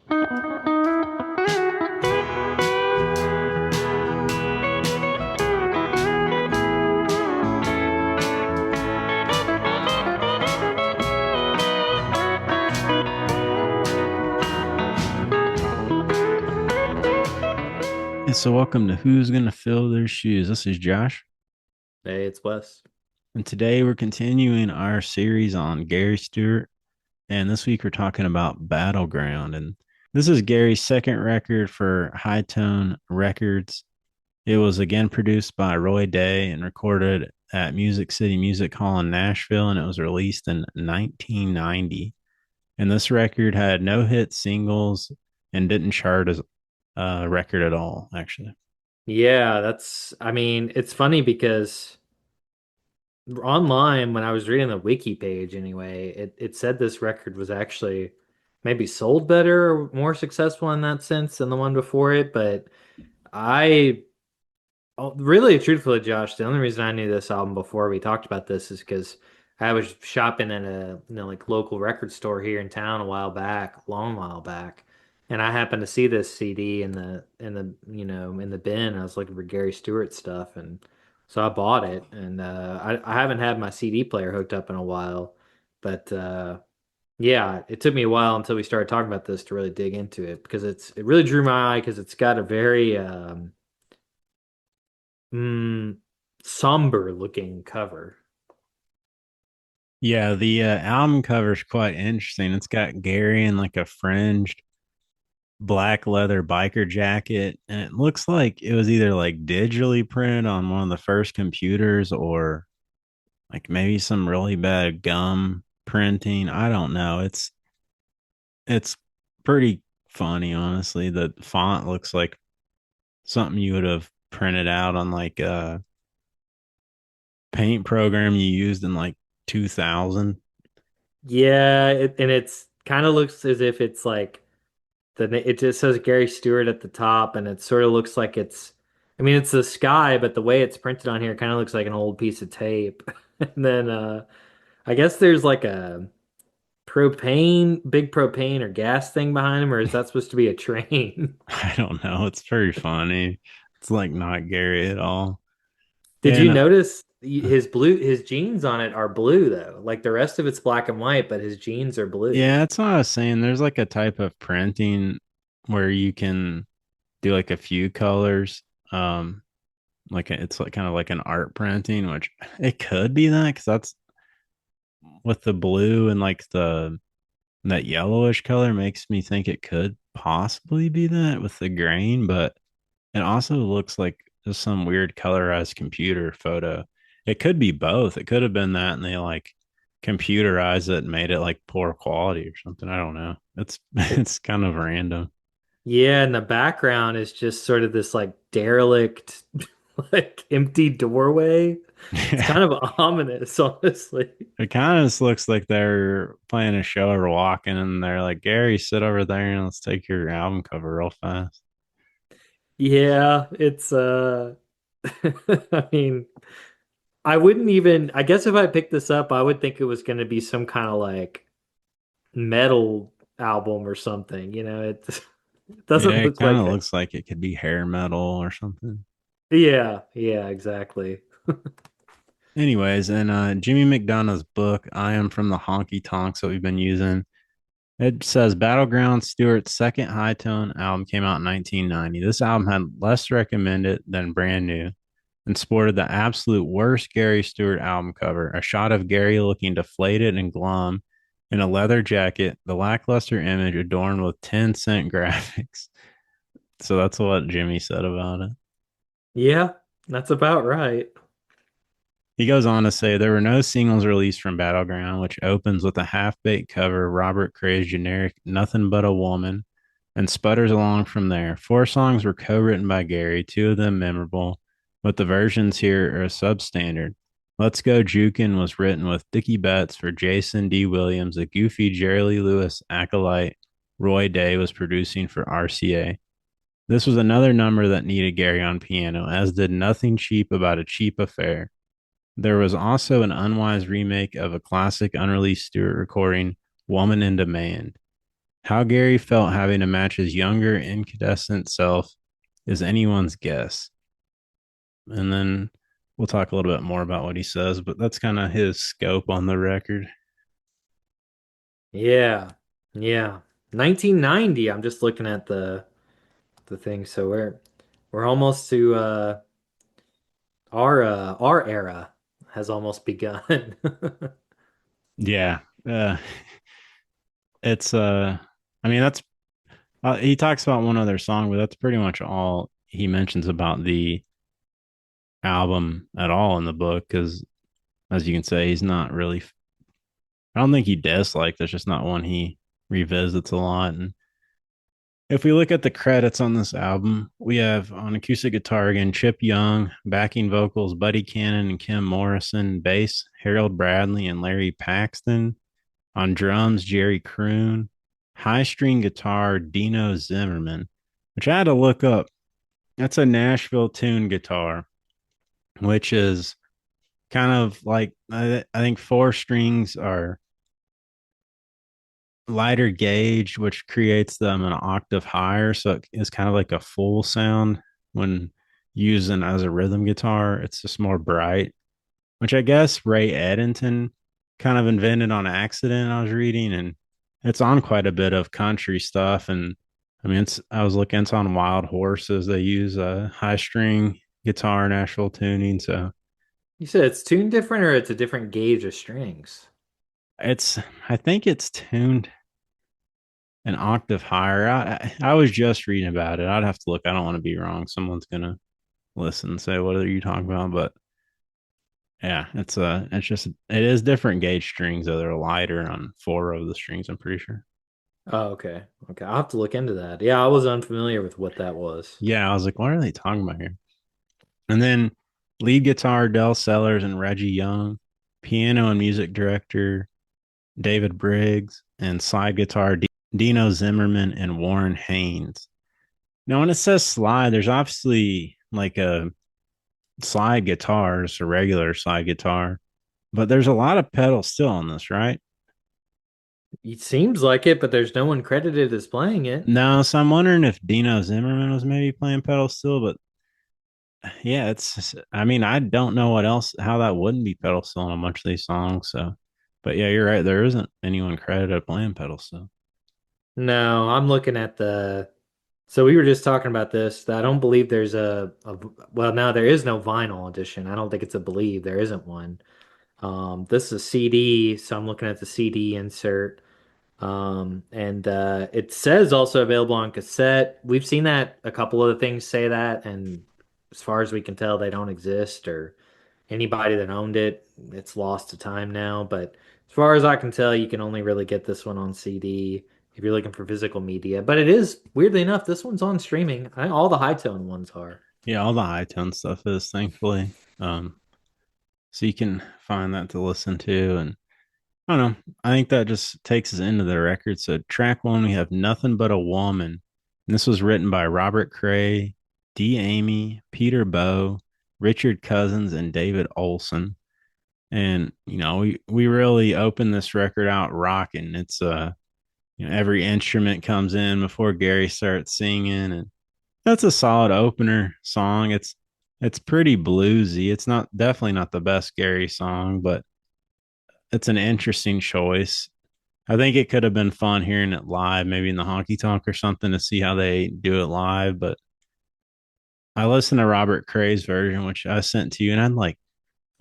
And so, welcome to Who's Gonna Fill Their Shoes. This is Josh, Hey, it's Wes. and today we're continuing our series on Gary Stewart. And this week we're talking about Battleground. And this is Gary's second record for Hightone Records. It was again produced by Roy Dea and recorded at Music City Music Hall in Nashville, and it was released in 1990. And this record had no hit singles and didn't chart as a record at all, actually. Yeah, I mean, it's funny because online, when I was reading the wiki page anyway, it said this record was actually maybe sold better or more successful in that sense than the one before it. But I really, truthfully, Josh, the only reason I knew this album before we talked about this is because I was shopping at a like local record store here in town a while back, a long while back, and I happened to see this CD in the bin. I was looking for Gary Stewart stuff, and so I bought it. And I haven't had my CD player hooked up in a while, but yeah, it took me a while until we started talking about this to really dig into it because it really drew my eye because it's got a very mm, somber looking cover. Yeah, the album cover is quite interesting. It's got Gary in like a fringed black leather biker jacket, and it looks like it was either like digitally printed on one of the first computers or like maybe some really bad gum printing. I don't know. It's pretty funny, honestly. The font looks like something you would have printed out on like a paint program you used in like 2000. Yeah, and it's kind of looks as if it's like it just says Gary Stewart at the top, and it sort of looks like I mean, it's the sky, but the way it's printed on here kind of looks like an old piece of tape. And then I guess there's like a big propane or gas thing behind him, or is that supposed to be a train? I don't know. It's very funny. It's like not Gary at all. Did you And notice his jeans on it are blue though? Like the rest of it's black and white, but his jeans are blue. yeah, that's what I was saying. There's like a type of printing where you can do like a few colors. It's like kind of like an art printing, which it could be that because that's with the blue and like the that yellowish color makes me think it could possibly be that with the grain, but it also looks like just some weird colorized computer photo. It could be both. It could have been that and they like computerized it and made it like poor quality or something. I don't know. It's it's kind of random. Yeah, and the background is just sort of this like derelict, like empty doorway. It's Yeah. kind of ominous, honestly. It kind of just looks like they're playing a show or walking and they're like, Gary, sit over there and let's take your album cover real fast. Yeah, it's I mean, I wouldn't even I guess if I picked this up, I would think it was going to be some kind of like metal album or something, it Yeah, doesn't it look kind like of it. looks like it could be hair metal or something. Yeah, yeah, exactly. Anyways, and Jimmy McDonough's book, I Am from the Honky Tonks that we've been using, it says Battleground Stewart's second high tone album came out in 1990. This album had less recommended than brand new and sported the absolute worst Gary Stewart album cover, a shot of Gary looking deflated and glum in a leather jacket, the lackluster image adorned with 10-cent graphics. So that's what Jimmy said about it. Yeah, that's about right. He goes on to say there were no singles released from Battleground, which opens with a half baked cover of Robert Cray's generic Nothing But a Woman and sputters along from there. Four songs were co written by Gary, two of them memorable, but the versions here are substandard. Let's Go Jukin' was written with Dickie Betts for Jason D. Williams, a goofy Jerry Lee Lewis acolyte. Roy Day was producing for RCA. This was another number that needed Gary on piano, as did Nothing Cheap About a Cheap Affair. There was also an unwise remake of a classic unreleased Stewart recording, Woman in Demand. How Gary felt having to match his younger, incandescent self is anyone's guess. And then we'll talk a little bit more about what he says, but that's kind of his scope on the record. Yeah. Yeah. 1990. I'm just looking at the thing. So we're almost to our era has almost begun. Yeah. It's, I mean, that's, he talks about one other song, but that's pretty much all he mentions about the album at all in the book. Cause as you can say, he's not really, I don't think he disliked, there's just not one he revisits a lot. And if we look at the credits on this album, we have on acoustic guitar again, Chip Young, backing vocals, Buddy Cannon and Kim Morrison, bass, Harold Bradley and Larry Paxton, on drums, Jerry Croon, high string guitar, Dino Zimmerman, which I had to look up. That's a Nashville tune guitar, which is kind of like, I think four strings are lighter gauge, which creates them an octave higher. So it's kind of like a full sound when using as a rhythm guitar. It's just more bright, which I guess Ray Eddington kind of invented on accident. I was reading, and it's on quite a bit of country stuff. And I mean, I was looking, it's on Wild Horses. They use a high string guitar, Nashville tuning. So You said it's tuned different or it's a different gauge of strings? it's, I think it's tuned an octave higher. I was just reading about it. I'd have to look. I don't want to be wrong. Someone's gonna listen and say, "What are you talking about?" But yeah, it's just it is different gauge strings. Though they're lighter on four of the strings. I'm pretty sure. Oh, okay. Okay. I'll have to look into that. Yeah, I was unfamiliar with what that was. Yeah, I was like, "What are they talking about here?" And then lead guitar Del Sellers and Reggie Young, piano and music director David Briggs, and slide guitar Dino Zimmerman and Warren Haynes. Now, when it says slide, there's obviously like a slide guitars, a regular slide guitar, but there's a lot of pedals still on this, right? It seems like it, but there's no one credited as playing it. No, so I'm wondering if Dino Zimmerman was maybe playing pedal still, but yeah, I mean, I don't know what else, how that wouldn't be pedal still on a bunch of these songs. So, but yeah, you're right. There isn't anyone credited playing pedal still. No, I'm looking at the. So we were just talking about this. That I don't believe there's well, now there is no vinyl edition. I don't think it's a believe. There isn't one. This is a CD, so I'm looking at the CD insert. And it says also available on cassette. We've seen that a couple of the things say that, and as far as we can tell, they don't exist, or anybody that owned it, it's lost to time now. But as far as I can tell, you can only really get this one on CD if you're looking for physical media. But it is, weirdly enough, this one's on streaming. All the Hightone ones are. Yeah, all the high tone stuff is thankfully. So you can find that to listen to. And I don't know. I think that just takes us into the record. So track one, we have Nothing But a Woman. And this was written by Robert Cray, Dee Amy, Peter Bow, Richard Cousins, and David Olson. And we really open this record out rocking. It's every instrument comes in before Gary starts singing, and that's a solid opener song. It's pretty bluesy. It's not definitely not the best Gary song, but it's an interesting choice. I think it could have been fun hearing it live, maybe in the honky tonk or something to see how they do it live. But I listened to Robert Cray's version, which I sent to you, and I had like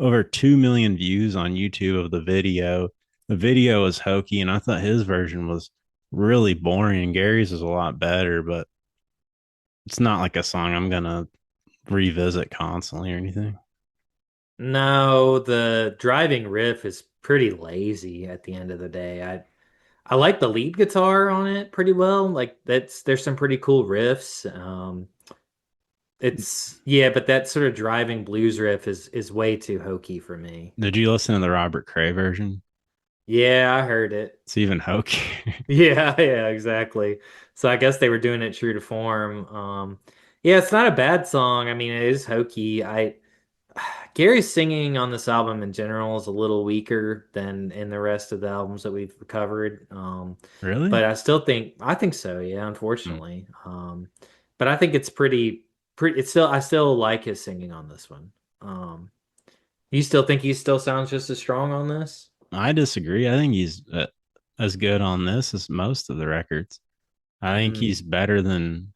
over 2 million views on YouTube of the video. The video was hokey, and I thought his version was really boring. And Gary's is a lot better, but it's not like a song I'm gonna revisit constantly or anything. No, the driving riff is pretty lazy at the end of the day. I like the lead guitar on it pretty well. Like there's some pretty cool riffs. It's yeah, but that sort of driving blues riff is way too hokey for me. Did you listen to the Robert Cray version? Yeah, I heard it. It's even hokey. Yeah, yeah, exactly. So I guess they were doing it true to form. Yeah, it's not a bad song. I mean, it is hokey. Gary's singing on this album in general is a little weaker than in the rest of the albums that we've covered. But Really? I think so, yeah, Hmm. unfortunately. But I think it's pretty, it's still, I still like his singing on this one. Um, you still think he still sounds just as strong on this? I disagree. I think he's as good on this as most of the records. I think Hmm. he's better than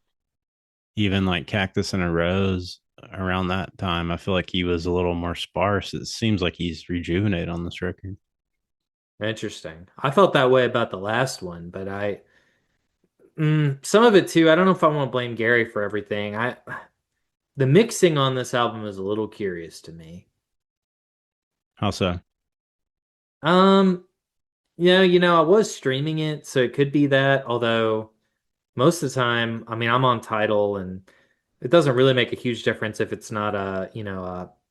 even like Cactus and a Rose around that time. I feel like he was a little more sparse. It seems like he's rejuvenated on this record. Interesting. I felt that way about the last one, but some of it too. I don't know if I want to blame Gary for everything. The mixing on this album is a little curious to me. How so? Um, I was streaming it, so it could be that. Although most of the time, I mean, I'm on Tidal, and it doesn't really make a huge difference if it's not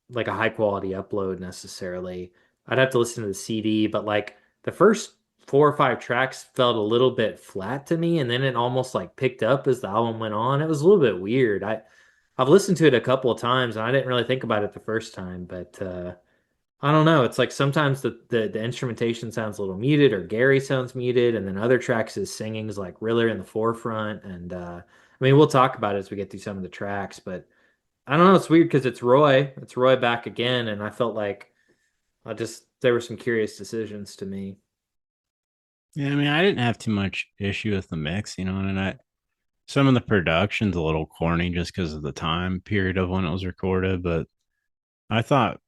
like a high quality upload necessarily. I'd have to listen to the CD, but like the first four or five tracks felt a little bit flat to me, and then it almost like picked up as the album went on. It was a little bit weird. I've listened to it a couple of times, and I didn't really think about it the first time, but I don't know. It's like sometimes the instrumentation sounds a little muted or Gary sounds muted, and then other tracks his singing is like really in the forefront. And I mean, we'll talk about it as we get through some of the tracks, but I don't know. It's weird because it's Roy. It's Roy back again, and I felt like there were some curious decisions to me. Yeah, I mean, I didn't have too much issue with the mix, and some of the production's a little corny just because of the time period of when it was recorded, but I thought,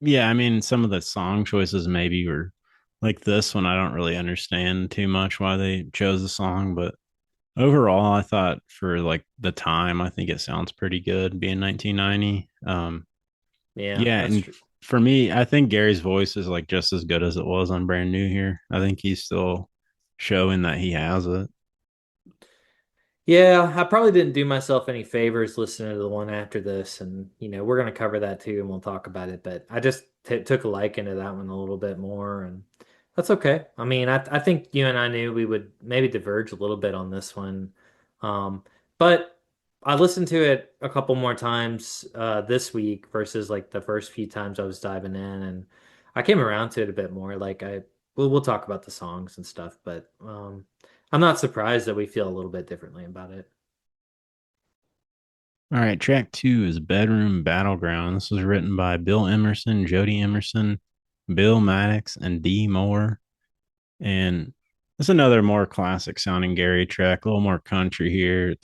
yeah, I mean, some of the song choices maybe were like this one. I don't really understand too much why they chose the song, but overall, I thought for like the time, I think it sounds pretty good being 1990. Yeah, Yeah, that's and true. for me, I think Gary's voice is like just as good as it was on Brand New here. I think he's still showing that he has it. Yeah, I probably didn't do myself any favors listening to the one after this, and we're gonna cover that too, and we'll talk about it. But I just t took a liking to that one a little bit more, and that's okay. I mean, I think you and I knew we would maybe diverge a little bit on this one, um, but I listened to it a couple more times this week versus like the first few times I was diving in, and I came around to it a bit more. We'll talk about the songs and stuff, but I'm not surprised that we feel a little bit differently about it. All right, track two is Bedroom Battleground. This was written by Bill Emerson, Jody Emerson, Bill Maddox, and D Moore. And it's another more classic sounding Gary track, a little more country here.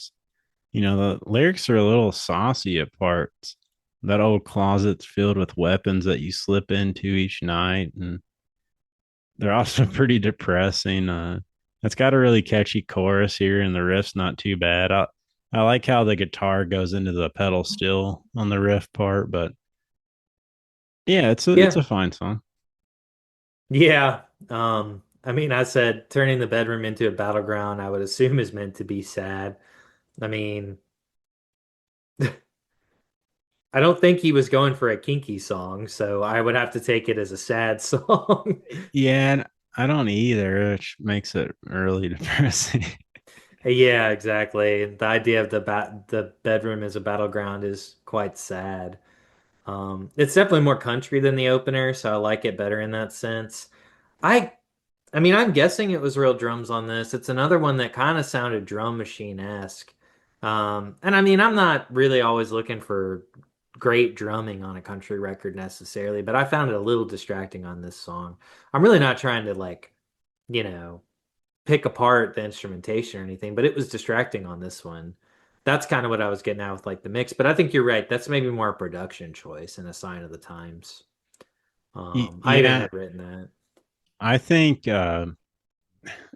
The lyrics are a little saucy at parts. That old closet's filled with weapons that you slip into each night. And they're also pretty depressing. It's got a really catchy chorus here, and the riff's not too bad. I like how the guitar goes into the pedal steel on the riff part, but yeah, it's a Yeah. fine song. Yeah. I mean, I said turning the bedroom into a battleground, I would assume is meant to be sad. I mean, I don't think he was going for a kinky song, so I would have to take it as a sad song. Yeah, and I don't either, which makes it really depressing. Yeah, exactly. The idea of the bedroom as a battleground is quite sad. It's definitely more country than the opener, so I like it better in that sense. I I mean, I'm guessing it was real drums on this. It's another one that kind of sounded drum machine-esque. And I mean, I'm not really always looking for great drumming on a country record necessarily, but I found it a little distracting on this song. I'm really not trying to you know, pick apart the instrumentation or anything, but it was distracting on this one. That's kind of what I was getting at with like the mix, but I think you're right. That's maybe more a production choice and a sign of the times. I even Yeah, had written that. I think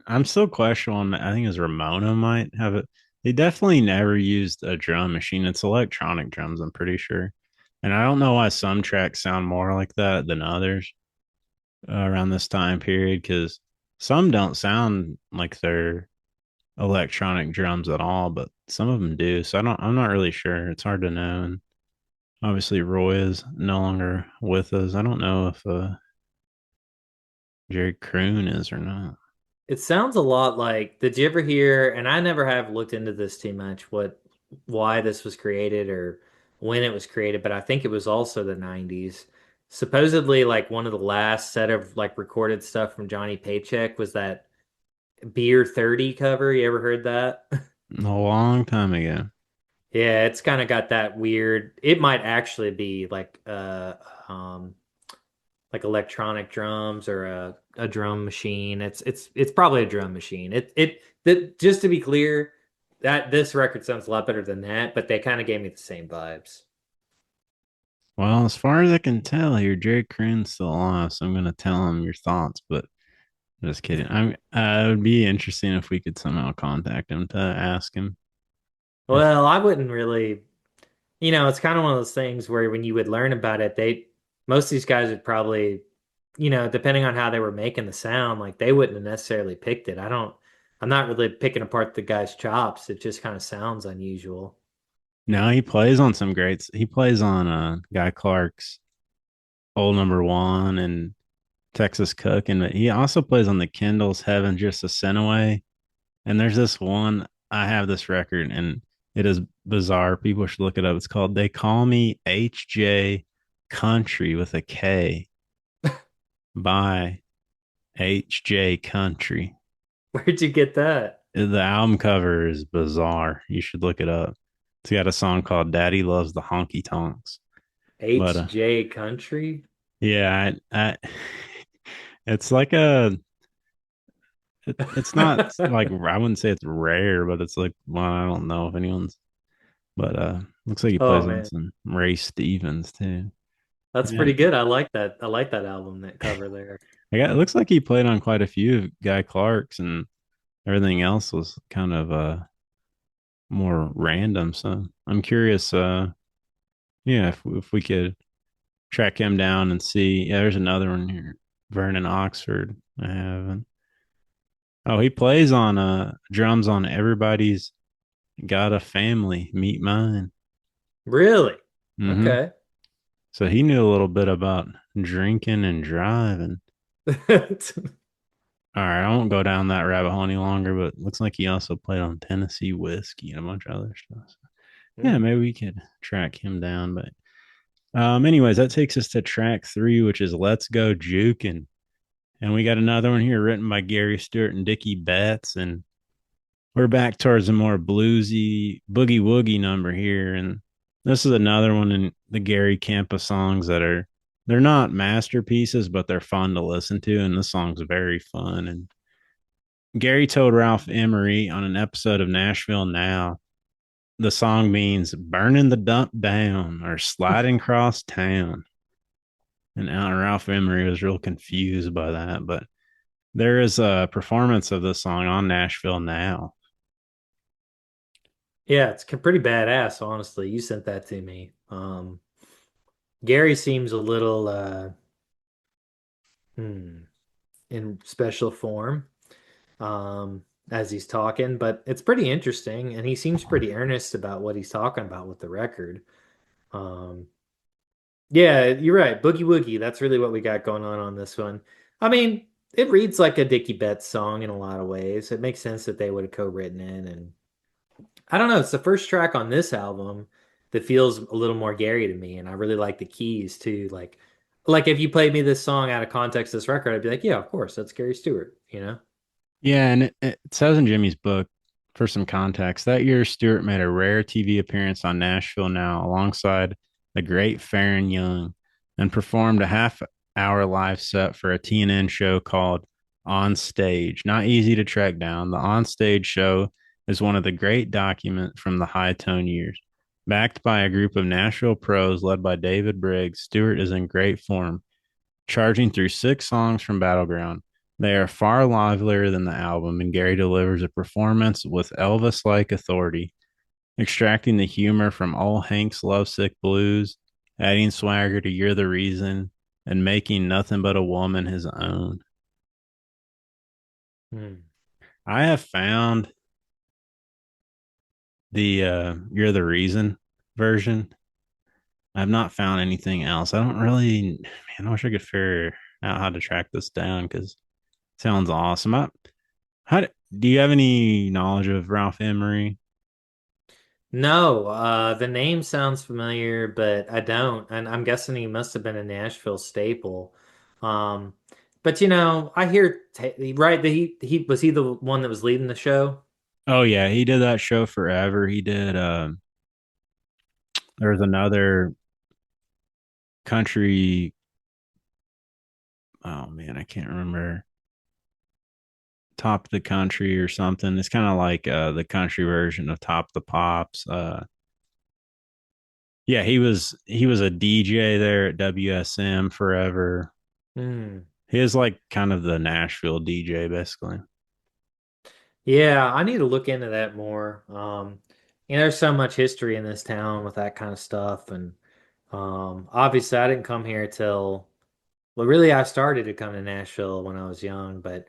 I'm still questioning. I think as Ramona might have it. They definitely never used a drum machine. It's electronic drums, I'm pretty sure. And I don't know why some tracks sound more like that than others around this time period because some don't sound like they're electronic drums at all, but some of them do. So I'm not really sure. It's hard to know. And obviously, Roy is no longer with us. I don't know if Jerry Croon is or not. It sounds a lot like, did you ever hear, and I never have looked into this too much, why this was created or when it was created, but I think it was also the 90s. Supposedly, like one of the last set of like recorded stuff from Johnny Paycheck was that Beer 30 cover. You ever heard that? A long time ago. Yeah, it's kind of got that weird. It might actually be um like electronic drums or a drum machine. It's probably a drum machine. Just to be clear, that this record sounds a lot better than that, but they kind of gave me the same vibes. Well, as far as I can tell here, Jerry Croon's still alive, so I'm gonna tell him your thoughts, but just kidding. It would be interesting if we could somehow contact him to ask him if Well, I wouldn't really, it's kind of one of those things where when you would learn about it, most of these guys would probably, depending on how they were making the sound, like they wouldn't have necessarily picked it. I'm not really picking apart the guy's chops. It just kind of sounds unusual. no, he plays on some greats. He plays on Guy Clark's Old Number One and Texas Cook, and he also plays on the Kindles Heaven Just a Sin Away. And there's this one, I have this record, and it is bizarre. People should look it up. It's called They Call Me HJ Country with a K by HJ Country. Where'd you get that? The album cover is bizarre. You should look it up. It's got a song called Daddy Loves the Honky Tonks. But HJ Country? yeah, it's like it's not like I wouldn't say it's rare, but it's like, well, I don't know if anyone's, but looks like he Oh plays on man, some Ray Stevens too. that's Yeah, pretty good. I like that. I like that album, that cover there. I got, it looks like he played on quite a few of Guy Clark's, and everything else was kind of more random. So I'm curious, yeah, if we could track him down and see. Yeah, there's another one here, Vernon Oxford. I haven't. Oh, he plays on drums on Everybody's Got a Family, Meet Mine. Really? Mm-hmm. Okay. So he knew a little bit about drinking and driving. All right, I won't go down that rabbit hole any longer, but it looks like he also played on Tennessee whiskey and a bunch of other stuff. So, yeah, Hmm. maybe we could track him down. But anyways, that takes us to track three, which is Let's Go Jukin'. And we got another one here written by Gary Stewart and Dickie Betts. And we're back towards a more bluesy boogie woogie number here. And this is another one in the Gary camp of songs that are, they're not masterpieces, but they're fun to listen to. And this song's very fun. And Gary told Ralph Emery on an episode of Nashville Now, the song means burning the dump down or sliding across town. And Ralph Emery was real confused by that. But there is a performance of this song on Nashville Now. Yeah, it's pretty badass, honestly. You sent that to me. Gary seems a little hmm, in special form as he's talking, but it's pretty interesting, and he seems pretty earnest about what he's talking about with the record. Um, yeah, you're right. Boogie Woogie, that's really what we got going on this one. I mean, it reads like a Dickie Betts song in a lot of ways. It makes sense that they would have co-written it, and I don't know. It's the first track on this album that feels a little more Gary to me, and I really like the keys too. Like if you played me this song out of context, this record, I'd be like, yeah, of course, that's Gary Stewart, you know? Yeah, and it says in Jimmy's book, for some context, that year Stewart made a rare TV appearance on Nashville Now alongside the great Farron Young and performed a half-hour live set for a TNN show called On Stage. Not easy to track down. The On Stage show is one of the great documents from the Hightone years. Backed by a group of Nashville pros led by David Briggs, Stewart is in great form, charging through 6 songs from Battlegorund. They are far livelier than the album, and Gary delivers a performance with Elvis like authority, extracting the humor from old Hank's lovesick blues, adding swagger to You're the Reason, and making Nothing But a Woman his own. Hmm. I have found the You're the Reason version. I've not found anything else. I don't really, man, I wish I could figure out how to track this down because it sounds awesome. Do you have any knowledge of Ralph Emery? No, the name sounds familiar, but I don't. And I'm guessing he must have been a Nashville staple. Um, but I hear right that he was he the one that was leading the show? Oh yeah, he did that show forever. He did there was another country, oh man, I can't remember. Top of the Country or something. It's kind of like the country version of Top of the Pops. Yeah, he was a DJ there at WSM forever. Hmm. He is like kind of the Nashville DJ basically. Yeah, I need to look into that more. There's so much history in this town with that kind of stuff, and obviously I didn't come here till well, really I started to come to Nashville when I was young, but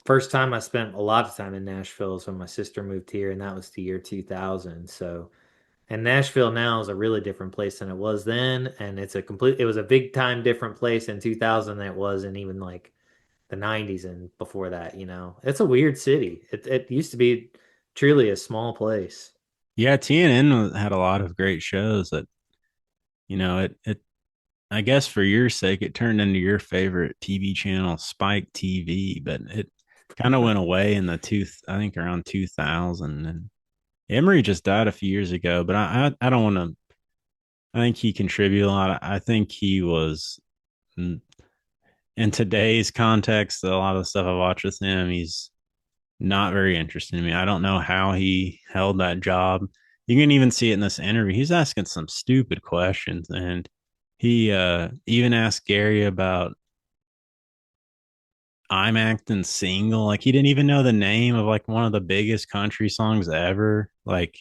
first time I spent a lot of time in Nashville is when my sister moved here, and that was the year 2000. So, and Nashville now is a really different place than it was then, and it was a big time different place in 2000 than it was in even like the 90s and before that. It's a weird city. It used to be truly a small place. Yeah, TNN had a lot of great shows that it I guess for your sake it turned into your favorite TV channel, Spike TV, but it kind of went away in the I think around 2000. And Emery just died a few years ago, but I don't want to. I think he contributed a lot. I think he was in today's context. A lot of the stuff I watch with him, he's not very interesting to me. I don't know how he held that job. You can even see it in this interview. He's asking some stupid questions, and he even asked Gary about I'm acting single. Like he didn't even know the name of like one of the biggest country songs ever. Like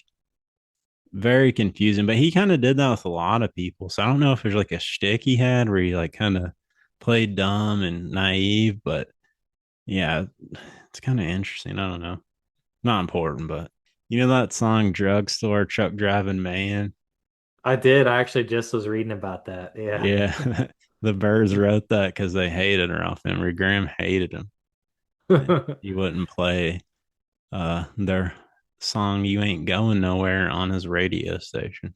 very confusing. But he kind of did that with a lot of people. So I don't know if there's like a shtick he had where he like kind of played dumb and naive. But yeah, it's kind of interesting. I don't know. Not important, but that song Drugstore Truck Driving Man? I did. I actually just was reading about that. Yeah. Yeah. The Birds wrote that because they hated Ralph Emery. Graham hated him. And he wouldn't play their song You Ain't Going Nowhere on his radio station.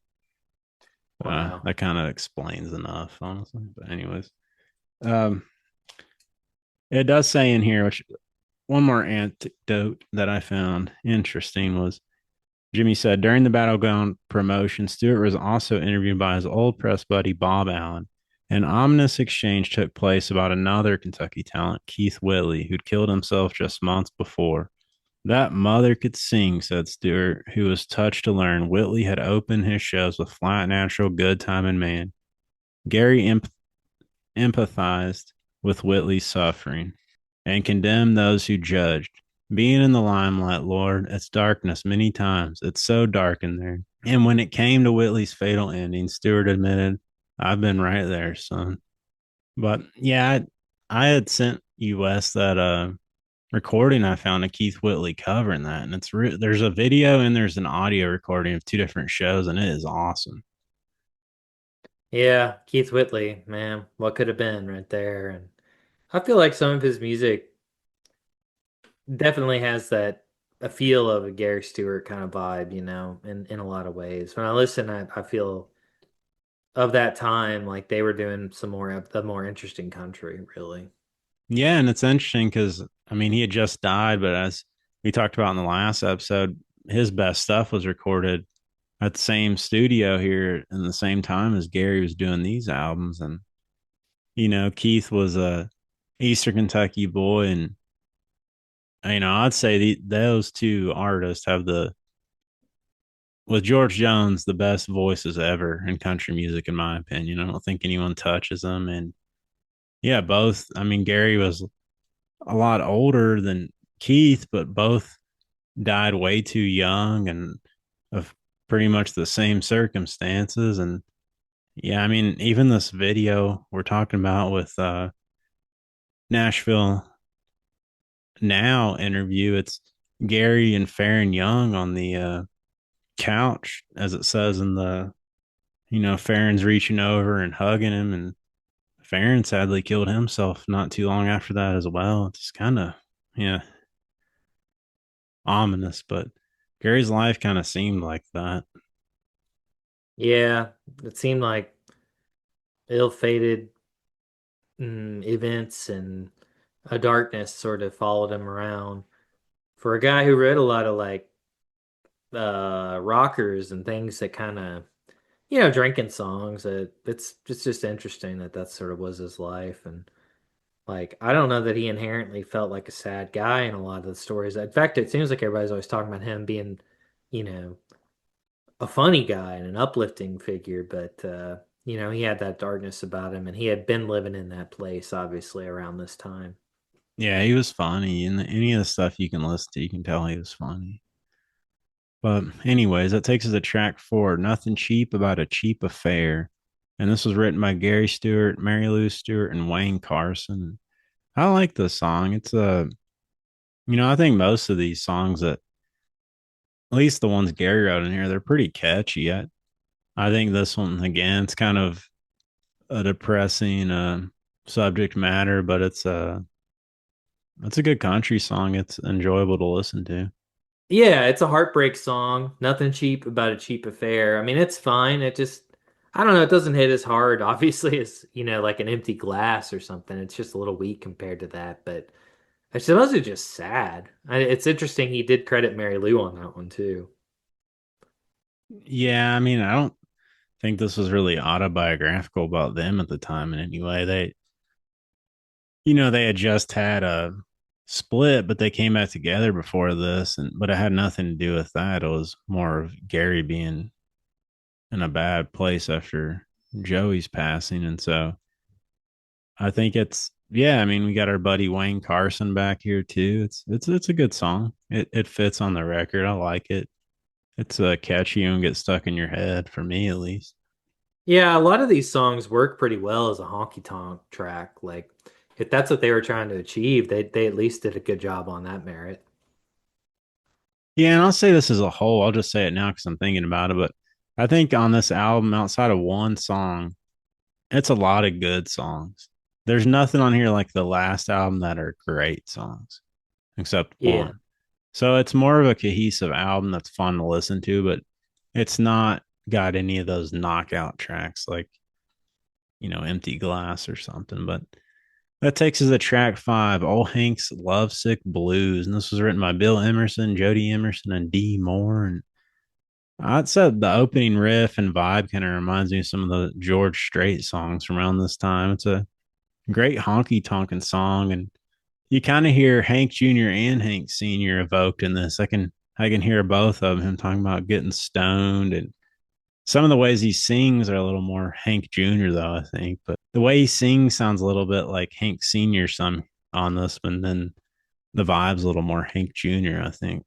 Wow. That kind of explains enough, honestly. But anyways, um, it does say in here, which one more anecdote that I found interesting was Jimmy said during the Battleground promotion, Stewart was also interviewed by his old press buddy Bob Allen. An ominous exchange took place about another Kentucky talent, Keith Whitley, who'd killed himself just months before. That mother could sing, said Stewart, who was touched to learn Whitley had opened his shows with Flat Natural Good Time and Man. Gary empathized with Whitley's suffering and condemned those who judged. Being in the limelight, Lord, it's darkness many times. It's so dark in there. And when it came to Whitley's fatal ending, Stewart admitted, I've been right there, son. But yeah, I had sent you Wes that recording I found of Keith Whitley covering that, and there's a video and there's an audio recording of two different shows, and it is awesome. Yeah, Keith Whitley, man, what could have been right there? And I feel like some of his music definitely has that a feel of a Gary Stewart kind of vibe, in a lot of ways. When I listen, I feel of that time like they were doing some more the more interesting country, really. Yeah, and it's interesting because I mean he had just died, but as we talked about in the last episode, his best stuff was recorded at the same studio here in the same time as Gary was doing these albums. And Keith was a Eastern Kentucky boy, and I'd say those two artists have with George Jones the best voices ever in country music, in my opinion. I don't think anyone touches them. And yeah, both. I mean, Gary was a lot older than Keith, but both died way too young and of pretty much the same circumstances. And yeah, I mean, even this video we're talking about with Nashville Now interview, it's Gary and Farron Young on the couch, as it says in the, Farron's reaching over and hugging him, and Farron sadly killed himself not too long after that as well. It's kind of, yeah, ominous, but Gary's life kind of seemed like that. Yeah, it seemed like ill-fated events and a darkness sort of followed him around. For a guy who read a lot of like rockers and things that kind of drinking songs, it's just interesting that that sort of was his life. And like I don't know that he inherently felt like a sad guy in a lot of the stories. In fact, it seems like everybody's always talking about him being, you know, a funny guy and an uplifting figure, but he had that darkness about him, and he had been living in that place obviously around this time. Yeah, he was funny. And any of the stuff you can listen to, you can tell he was funny. But anyways, that takes us to track four, Nothing Cheap About a Cheap Affair. And this was written by Gary Stewart, Mary Lou Stewart, and Wayne Carson. I like this song. It's I think most of these songs that at least the ones Gary wrote in here, they're pretty catchy. I think this one again, it's kind of a depressing subject matter, but it's a good country song. It's enjoyable to listen to. Yeah, it's a heartbreak song. Nothing cheap about a cheap affair. I mean, it's fine. It just, I don't know, it doesn't hit as hard, obviously, as, like an empty glass or something. It's just a little weak compared to that, but I suppose it's just sad. It's interesting he did credit Mary Lou on that one too. Yeah, I mean, I don't think this was really autobiographical about them at the time in any way. They had just had a split, but they came back together before this, and but it had nothing to do with that. It was more of Gary being in a bad place after Joey's passing, and so I think it's yeah. I mean, we got our buddy Wayne Carson back here too. It's a good song. It fits on the record. I like it. It's catchy and get stuck in your head for me at least. Yeah, a lot of these songs work pretty well as a honky tonk track. Like, if that's what they were trying to achieve, they at least did a good job on that merit. Yeah, and I'll say this as a whole. I'll just say it now because I'm thinking about it. But I think on this album, outside of one song, it's a lot of good songs. There's nothing on here like the last album that are great songs, except Yeah. one. So it's more of a cohesive album that's fun to listen to, but it's not got any of those knockout tracks like, Empty Glass or something. But that takes us to track five, Old Hank's Lovesick Blues. And this was written by Bill Emerson, Jody Emerson, and Dee Moore. And I'd say the opening riff and vibe kind of reminds me of some of the George Strait songs from around this time. It's a great honky tonkin' song, and you kind of hear Hank Jr. and Hank Sr. evoked in this. I can hear both of him talking about getting stoned, and some of the ways he sings are a little more Hank Jr. though, I think. But the way he sings sounds a little bit like Hank Sr. some on this one, then the vibe's a little more Hank Jr., I think.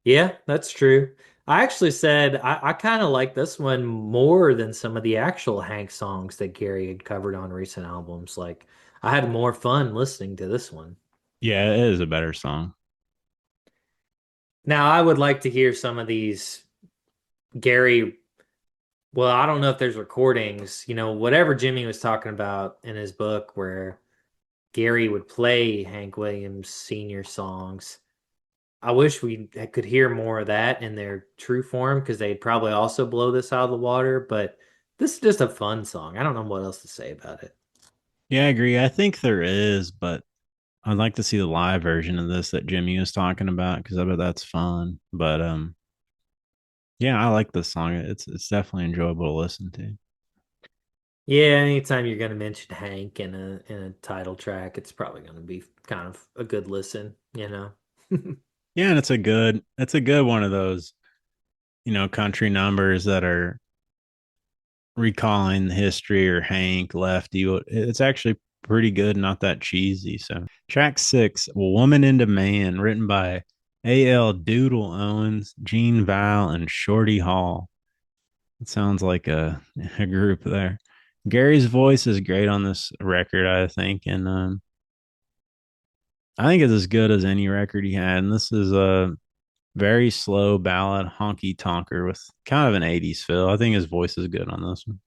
Yeah, that's true. I actually said I kind of like this one more than some of the actual Hank songs that Gary had covered on recent albums. Like, I had more fun listening to this one. Yeah, it is a better song. Now, I would like to hear some of these Gary. Well, I don't know if there's recordings, whatever Jimmy was talking about in his book where Gary would play Hank Williams Sr. songs. I wish we could hear more of that in their true form because they'd probably also blow this out of the water. But this is just a fun song. I don't know what else to say about it. Yeah, I agree. I think there is, but I'd like to see the live version of this that Jimmy was talking about because I bet that's fun. But yeah, I like this song. It's definitely enjoyable to listen to. Yeah, anytime you're going to mention Hank in a title track, it's probably going to be kind of a good listen. Yeah, and it's a good one of those, country numbers that are recalling the history or Hank, Lefty. It's actually pretty good, not that cheesy. So track six, Woman into Man, written by A.L. Doodle Owens, Gene Val, and Shorty Hall. It sounds like a group there. Gary's voice is great on this record, I think, and I think it's as good as any record he had. And this is a very slow ballad, honky tonker with kind of an '80s feel. I think his voice is good on this one.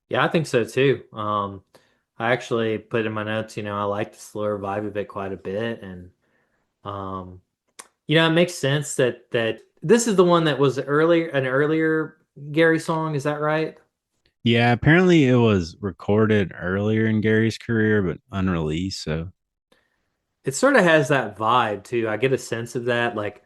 Yeah, I think so too. I actually put in my notes, I like the slower vibe of it quite a bit. And um, It makes sense that this is the one that was an earlier Gary song, is that right? Yeah, apparently it was recorded earlier in Gary's career, but unreleased. So It sort of has that vibe too. I get a sense of that. Like,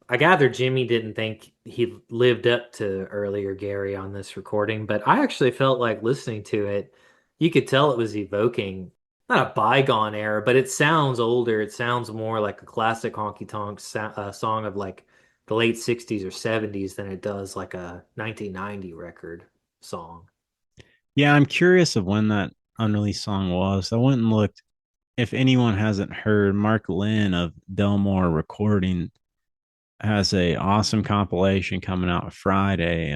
I gather Jimmy didn't think he lived up to earlier Gary on this recording, but I actually felt like listening to it, you could tell it was evoking not a bygone era, but it sounds older. It sounds more like a classic honky tonk song of like the late 60s or 70s than it does like a 1990 record song. yeah, I'm curious of when that unreleased song was. I went and looked. If anyone hasn't heard, Mark Lynn of Delmore Recording has a awesome compilation coming out Friday,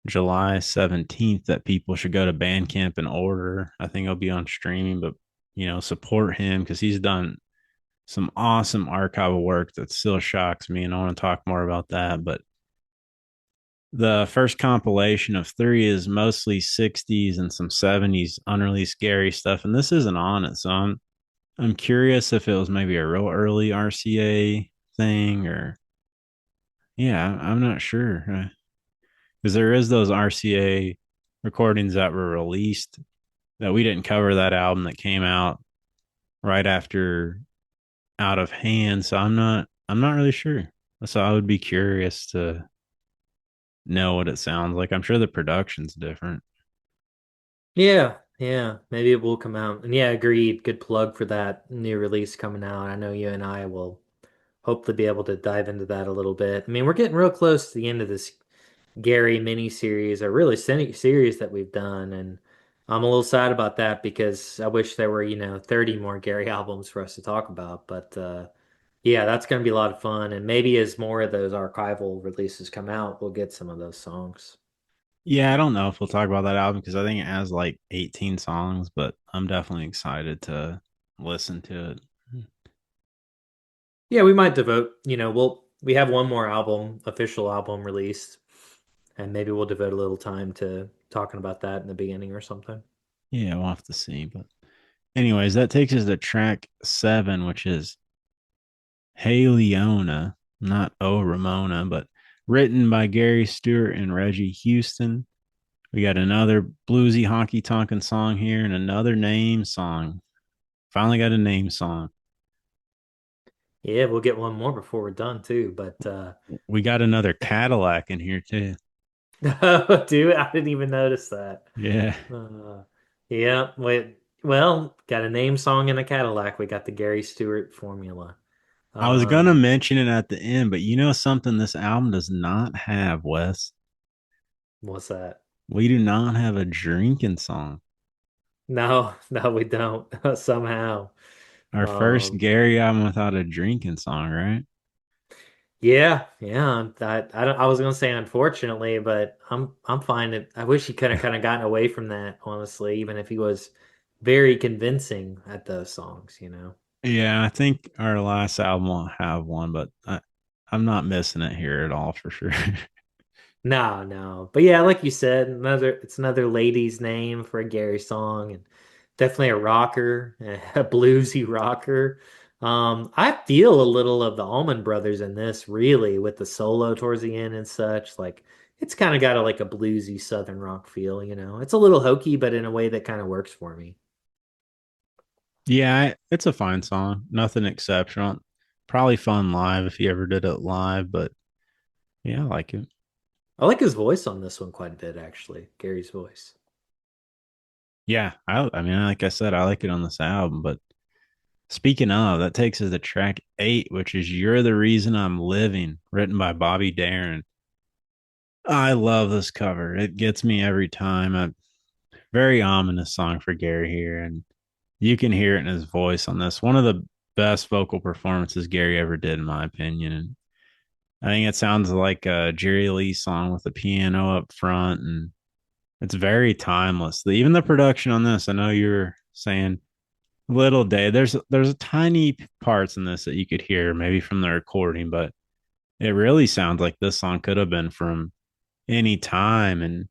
July 17th, that people should go to Bandcamp and order. I think it'll be on streaming, but support him because he's done some awesome archival work that still shocks me, and I want to talk more about that. But the first compilation of three is mostly 60s and some 70s unreleased Gary stuff, and this isn't on it. So I'm curious if it was maybe a real early RCA thing, or yeah, I'm not sure because there is those RCA recordings that were released that we didn't cover, that album that came out right after Out of Hand. So I'm not really sure. So I would be curious to know what it sounds like. I'm sure the production's different. Yeah, yeah, maybe it will come out. And yeah, agreed. Good plug for that new release coming out. I know you and I will hopefully be able to dive into that a little bit. I mean, we're getting real close to the end of this Gary mini series, or really series that we've done, and I'm a little sad about that because I wish there were, 30 more Gary albums for us to talk about. But yeah, that's going to be a lot of fun, and maybe as more of those archival releases come out, we'll get some of those songs. Yeah, I don't know if we'll talk about that album because I think it has like 18 songs, but I'm definitely excited to listen to it. Yeah, we might devote, we have one more official album released, and maybe we'll devote a little time to talking about that in the beginning or something. Yeah, we'll have to see. But anyways, that takes us to track 7, which is Hey Leona, not Oh Ramona, but written by Gary Stewart and Reggie Houston. We got another bluesy honky tonkin' song here and another name song. Finally got a name song. Yeah, we'll get one more before we're done too, but We got another Cadillac in here too. oh, dude, I didn't even notice that. Yeah. Uh, yeah, wait, well, got a name song in a Cadillac. We got the Gary Stewart formula. I was gonna Um, mention it at the end, but you know something this album does not have, Wes? what's that? We do not have a drinking song. No, no, we don't somehow. Our first Um, Gary album without a drinking song, right? yeah, yeah. I don't. I was gonna say unfortunately, but I'm fine. I wish he could have kind of gotten away from that, honestly, even if he was very convincing at those songs. Yeah, I think our last album will have one, but I'm not missing it here at all for sure. No, no. But yeah, like you said, it's another lady's name for a Gary song, and definitely a rocker, a bluesy rocker. I feel a little of the Allman Brothers in this, really, with the solo towards the end and such. Like, it's kind of got like a bluesy Southern rock feel. It's a little hokey, but in a way that kind of works for me. Yeah, it's a fine song. Nothing exceptional. Probably fun live if you ever did it live, but yeah, I like it. I like his voice on this one quite a bit, actually, Gary's voice. Yeah, I mean, like I said, I like it on this album. But speaking of, that takes us to track 8, which is "You're the Reason I'm Living," written by Bobby Darin. I love this cover. It gets me every time. A very ominous song for Gary here, and you can hear it in his voice on this. One of the best vocal performances Gary ever did, in my opinion. And I think it sounds like a Jerry Lee song with the piano up front, and it's very timeless. Even the production on this, I know you're saying little day. There's tiny parts in this that you could hear maybe from the recording, but it really sounds like this song could have been from any time. And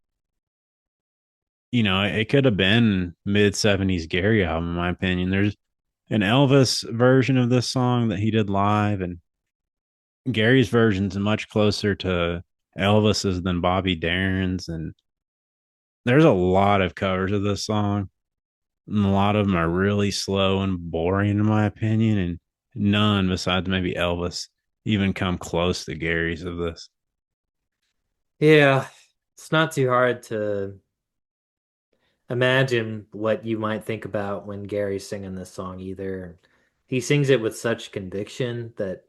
it could have been mid 70s Gary album, in my opinion. There's an Elvis version of this song that he did live, and Gary's version's much closer to Elvis's than Bobby Darin's, and there's a lot of covers of this song, and a lot of them are really slow and boring in my opinion, and none besides maybe Elvis even come close to Gary's of this. Yeah, it's not too hard to imagine what you might think about when Gary's singing this song either. He sings it with such conviction that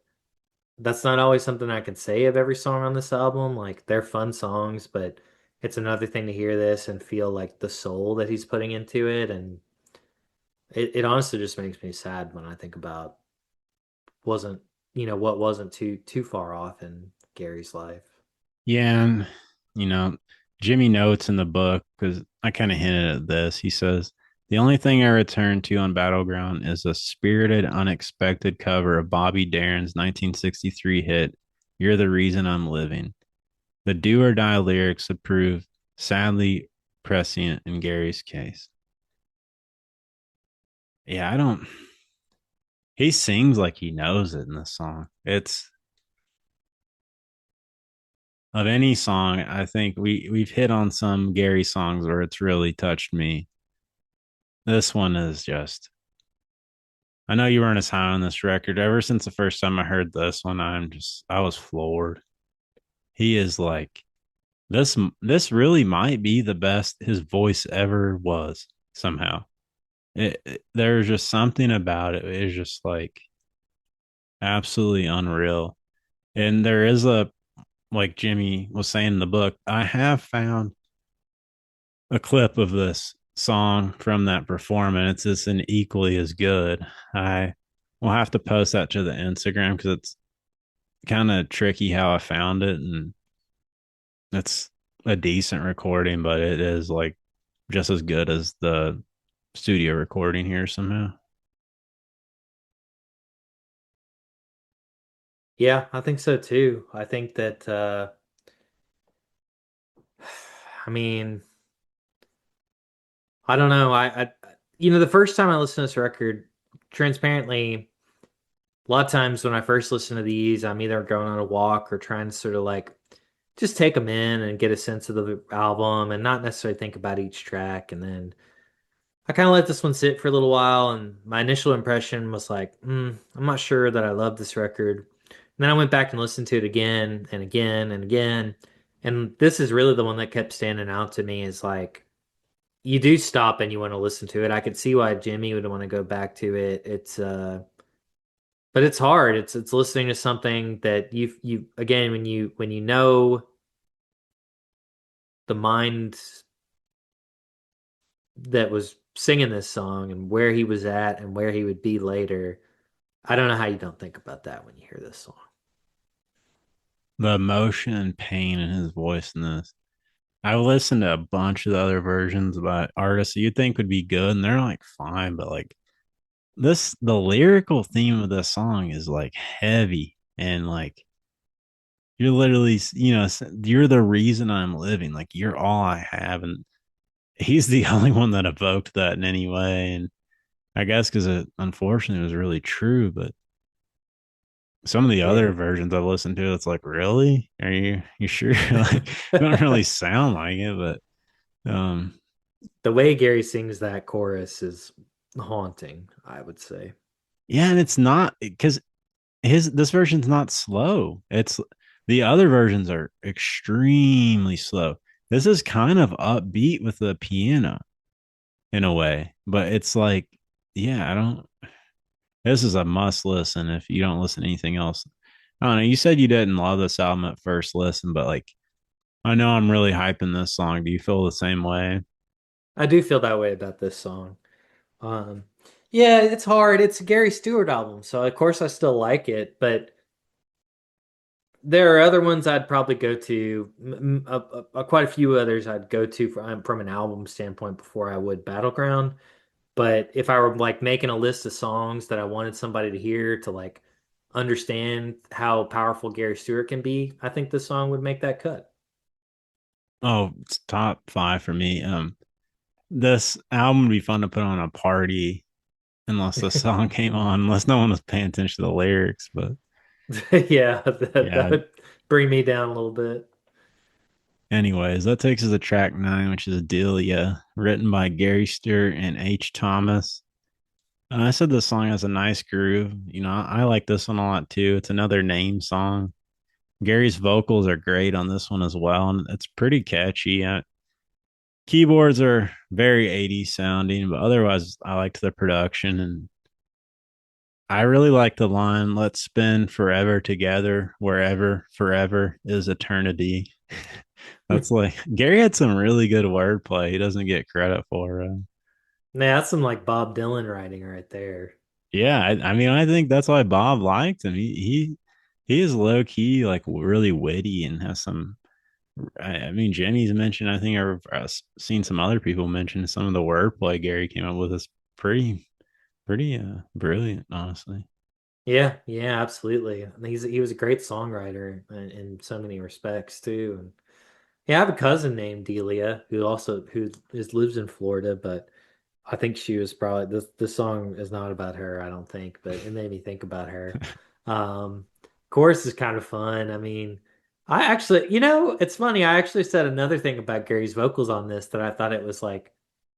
that's not always something I can say of every song on this album. Like they're fun songs, but it's another thing to hear this and feel like the soul that he's putting into it. And it honestly just makes me sad when I think about wasn't, what wasn't too far off in Gary's life. Yeah, and you know, Jimmy notes in the book because I kind of hinted at this. He says the only thing I return to on Battleground is a spirited, unexpected cover of Bobby Darin's 1963 hit "You're the Reason I'm Living." The do or die lyrics have proved sadly prescient in Gary's case. Yeah, I don't. He sings like he knows it in this song. It's of any song. I think we've hit on some Gary songs where it's really touched me. This one is just. I know you weren't as high on this record. Ever since the first time I heard this one, I was floored. He is like this. This really might be the best his voice ever was. Somehow, there's just something about it. It's just like absolutely unreal. And there is a like Jimmy was saying in the book. I have found a clip of this song from that performance. It's an equally as good. I will have to post that to the Instagram because it's kind of tricky how I found it, and it's a decent recording, but it is like just as good as the studio recording here somehow. Yeah, I think so too. I think that I mean, I don't know. The first time I listened to this record, transparently, a lot of times when I first listen to these, I'm either going on a walk or trying to sort of like just take them in and get a sense of the album and not necessarily think about each track. And then I kind of let this one sit for a little while, and my initial impression was like, I'm not sure that I love this record. And then I went back and listened to it again and again and again. And this is really the one that kept standing out to me is like, you do stop and you want to listen to it. I could see why Jimmy would want to go back to it. But it's hard. It's listening to something that you again when you know the mind that was singing this song and where he was at and where he would be later. I don't know how you don't think about that when you hear this song. The emotion and pain in his voice in this. I listened to a bunch of the other versions by artists you'd think would be good, and they're like fine, but like the lyrical theme of this song is like heavy and like you're literally, you're the reason I'm living. Like you're all I have, and he's the only one that evoked that in any way. And I guess because it unfortunately was really true, but some of the other Yeah. versions I've listened to, it's like, really? Are you sure? Like, it don't really sound like it, but The way Gary sings that chorus is haunting, I would say. yeah, and it's not because his this version's not slow. It's the other versions are extremely slow. This is kind of upbeat with the piano in a way, but it's like, yeah, I don't. This is a must listen if you don't listen to anything else. I don't know. You said you didn't love this album at first listen, but like, I know I'm really hyping this song. Do you feel the same way? I do feel that way about this song. Um, yeah, it's hard. It's a Gary Stewart album, so of course I still like it, but there are other ones I'd probably go to, quite a few others I'd go to from an album standpoint before I would Battleground. But if I were like making a list of songs that I wanted somebody to hear to like understand how powerful Gary Stewart can be, I think this song would make that cut. Oh, it's top five for me. This album would be fun to put on a party unless the song came on, unless no one was paying attention to the lyrics. But Yeah, that Yeah. would bring me down a little bit. Anyways, that takes us to track nine, which is Delia, written by Gary Stewart and H. Thomas. I said this song has a nice groove. I like this one a lot too. It's another name song. Gary's vocals are great on this one as well, and it's pretty catchy. Keyboards are very 80s sounding, but otherwise, I liked the production. And I really like the line, let's spend forever together, wherever forever is eternity. That's like Gary had some really good wordplay. He doesn't get credit for. Man, that's some like Bob Dylan writing right there. Yeah, I mean, I think that's why Bob liked him. He is low key, like really witty, and has some. I mean, Jimmy's mentioned. I think I've seen some other people mention some of the wordplay Gary came up with is pretty brilliant, honestly. Yeah, yeah, absolutely. I mean, he was a great songwriter in so many respects too. And yeah, I have a cousin named Delia who lives in Florida, but I think she was probably this song is not about her, I don't think, but it made me think about her. Chorus is kind of fun. I mean, I actually, it's funny. I actually said another thing about Gary's vocals on this that I thought it was like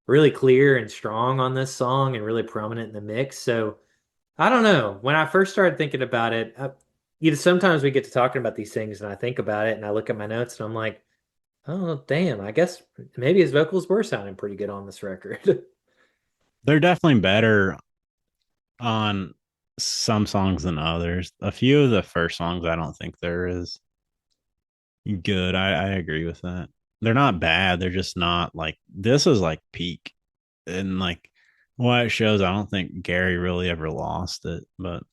really clear and strong on this song and really prominent in the mix. So I don't know. When I first started thinking about it, sometimes we get to talking about these things and I think about it and I look at my notes and I'm like, oh, damn, I guess maybe his vocals were sounding pretty good on this record. They're definitely better on some songs than others. A few of the first songs, I don't think there is good. I agree with that. They're not bad. They're just not like this is like peak. And like what it shows, I don't think Gary really ever lost it, but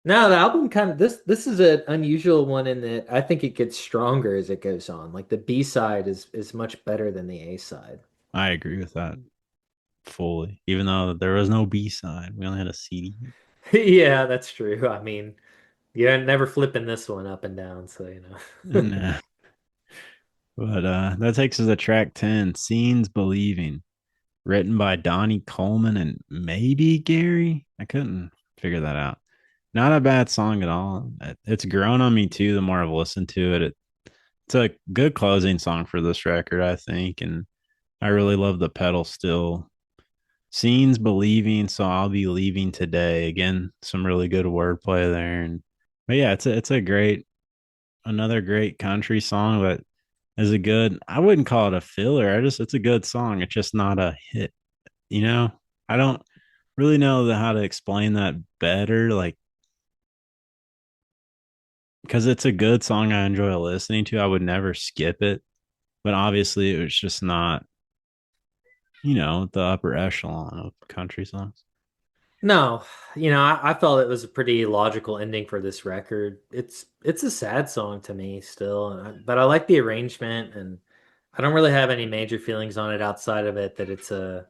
No, the album kind of this is an unusual one in that I think it gets stronger as it goes on. Like the B side is much better than the A side. I agree with that fully. Even though there was no B side, we only had a CD. Yeah, that's true. I mean, you're never flipping this one up and down, so you know. And but that takes us to track 10, Scenes Believing, written by Donnie Coleman and maybe Gary. I couldn't figure that out. Not a bad song at all. It's grown on me too the more I've listened to it. It's a good closing song for this record, I think. And I really love the pedal still. Scenes Believing, so I'll be leaving today. Again, some really good wordplay there. And but yeah, it's a great another great country song, but is a good I wouldn't call it a filler. It's a good song. It's just not a hit, you know? I don't really know how to explain that better. Like because it's a good song I enjoy listening to. I would never skip it, but obviously it was just not, the upper echelon of country songs. No, I felt it was a pretty logical ending for this record. It's a sad song to me still, but I like the arrangement and I don't really have any major feelings on it outside of it that it's a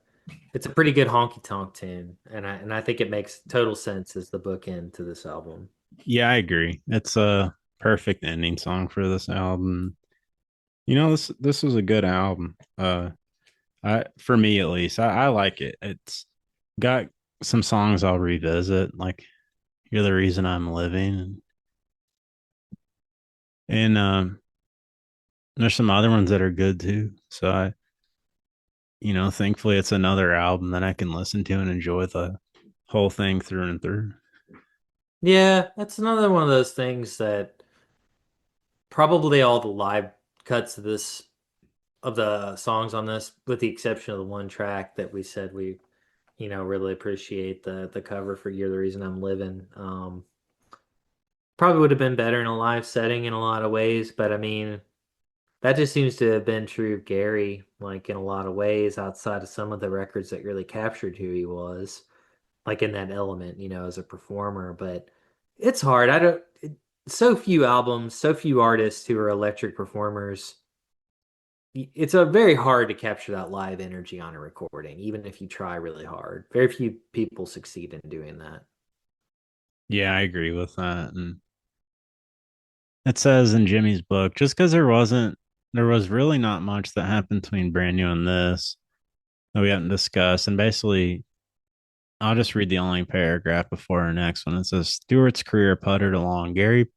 pretty good honky tonk tune, and I think it makes total sense as the bookend to this album. Yeah, I agree. It's a perfect ending song for this album. This was a good album. I for me at least, I like it. It's got some songs I'll revisit, like "You're the Reason I'm Living," and there's some other ones that are good too. So thankfully it's another album that I can listen to and enjoy the whole thing through and through. Yeah, that's another one of those things that probably all the live cuts of the songs on this, with the exception of the one track that we said we, really appreciate the cover for "You're the Reason I'm Living." Probably would have been better in a live setting in a lot of ways, but I mean, that just seems to have been true of Gary, like in a lot of ways, outside of some of the records that really captured who he was, like in that element, as a performer. But it's hard. So few albums, so few artists who are electric performers. It's a very hard to capture that live energy on a recording, even if you try really hard. Very few people succeed in doing that. Yeah, I agree with that. And it says in Jimmy's book, just because there was really not much that happened between Brand New and this that we haven't discussed. And basically, I'll just read the only paragraph before our next one. It says Stewart's career puttered along. Gary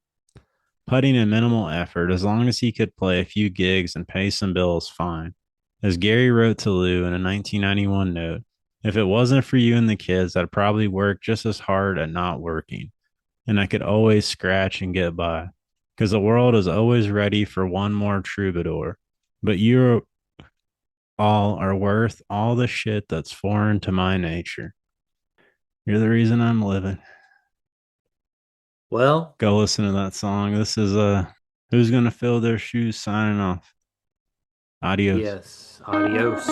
putting in minimal effort, as long as he could play a few gigs and pay some bills, fine. As Gary wrote to Lou in a 1991 note, if it wasn't for you and the kids, I'd probably work just as hard at not working, and I could always scratch and get by, because the world is always ready for one more troubadour. But you all are worth all the shit that's foreign to my nature. You're the reason I'm living. Well, Go listen to that song. This is Who's Gonna Fill Their Shoes signing off. Adios. yes, adios.